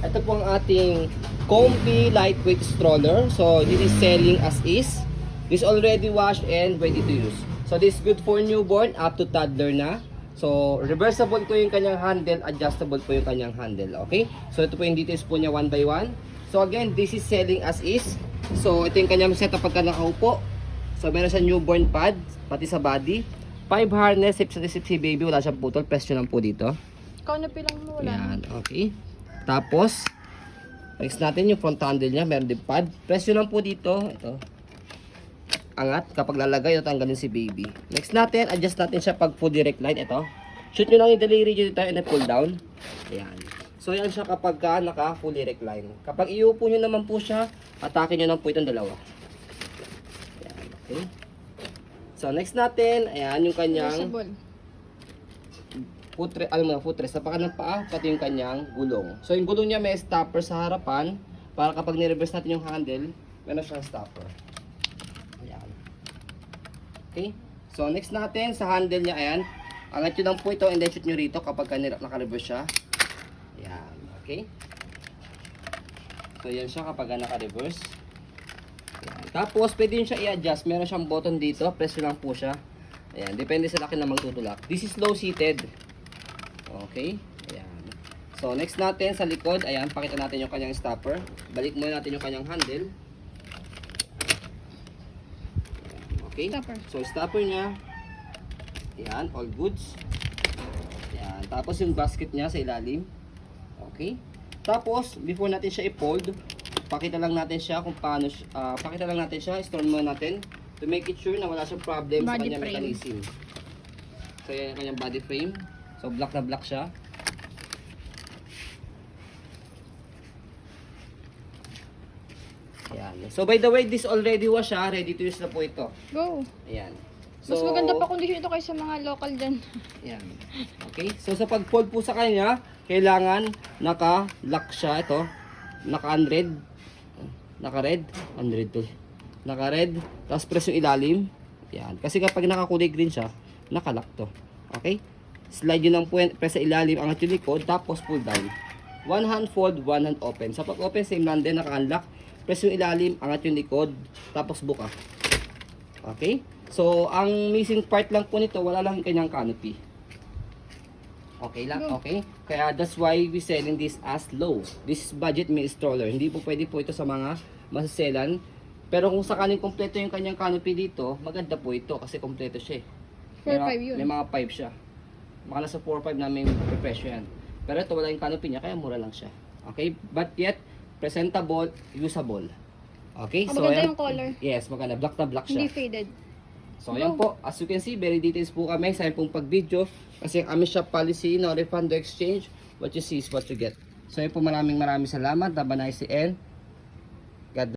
Ito po ang ating comfy lightweight stroller. So this is selling as is. This already washed and ready to use. So this is good for newborn up to toddler na. So reversible po yung kanyang handle, adjustable po yung kanyang handle, okay? So ito po yung details po niya one by one. So again, this is selling as is. So ito yung kanyang setup pagka nakaupo. So meron siya newborn pad, pati sa body. 5 harness, sip si baby, wala siyang putol, presyo lang po dito. Canopy lang mo, wala. Yan, okay. Tapos, next natin yung front handle niya, meron din pad. Presyo lang po dito, ito. Angat, kapag lalagay, tatanggalin si baby. Next natin, adjust natin siya pag full direct line, ito. Shoot nyo lang yung delivery dito and then pull down. Ayan. So, yan siya kapag naka full direct line. Kapag iupo nyo naman po siya, atake nyo lang po itong dalawa. Ayan, okay. So, next natin, ayan yung kanyang footrest. Tapakan ng paa, pati yung kanyang gulong. So, yung gulong niya may stopper sa harapan, para kapag nireverse natin yung handle, meron siyang stopper. Ayan. Okay. So, next natin, sa handle niya, ayan, angat nyo lang po ito and then shoot nyo rito kapag naka-reverse siya. Ayan. Okay. So, yan siya kapag naka-reverse. Tapos, pwede nyo siya i-adjust. Meron siyang button dito. Press lang po siya. Ayan. Depende sa laki na magtutulak. This is low seated. Okay. Ayan. So, next natin sa likod. Ayan. Pakita natin yung kanyang stopper. Balik muna natin yung kanyang handle. Ayan. Okay. Stopper. So, stopper niya. Ayan. All goods. Ayan. Tapos, yung basket niya sa ilalim. Okay. Tapos, before natin siya i-fold, pakita lang natin siya kung paano, install muna natin to make it sure na wala siyang problem sa Body kanyang frame. mechanism. So yan yung kanyang body frame. So black na black siya. Ayan. So by the way, this already was siya, ready to use na po ito. Go. Ayan. Mas maganda pa kondisyon ito kaysa mga local dyan. Ayan. Okay. So sa pag-fold po sa kanya, kailangan naka-lock siya ito. Naka-100. Naka-red, 100 to. Naka-red, tapos press yung ilalim. Yan. Kasi kapag naka-kulay green siya, naka-lock to. Okay? Slide yun ng press sa ilalim, angat yung likod, tapos pull down. One hand fold, one hand open. Sa pag-open, same lang din, naka-unlock. Press yung ilalim, angat yung likod, tapos buka. Okay? So, ang missing part lang po nito, wala lang yung kanyang canopy. Okay lang, okay? Kaya that's why we selling this as low. This is budget meal stroller. Hindi po pwede po ito sa mga masaselan. Pero kung sakaling kompleto yung kanyang canopy dito, maganda po ito kasi kompleto siya. 4-5 yun. May mga 5 siya. Baka nasa 4-5 namin presyo yan. Pero ito wala yung canopy niya, kaya mura lang siya. Okay? But yet, presentable, usable. Okay? Maganda ayan. yung color. Yes, maganda. Black na black siya. Hindi faded. So, ayan po. As you can see, very details po kami sa pong pag-video. Kasi ang aming shop policy, no refund, no exchange. What you see is what you get. So, ayan po, maraming salamat. Have a nice end.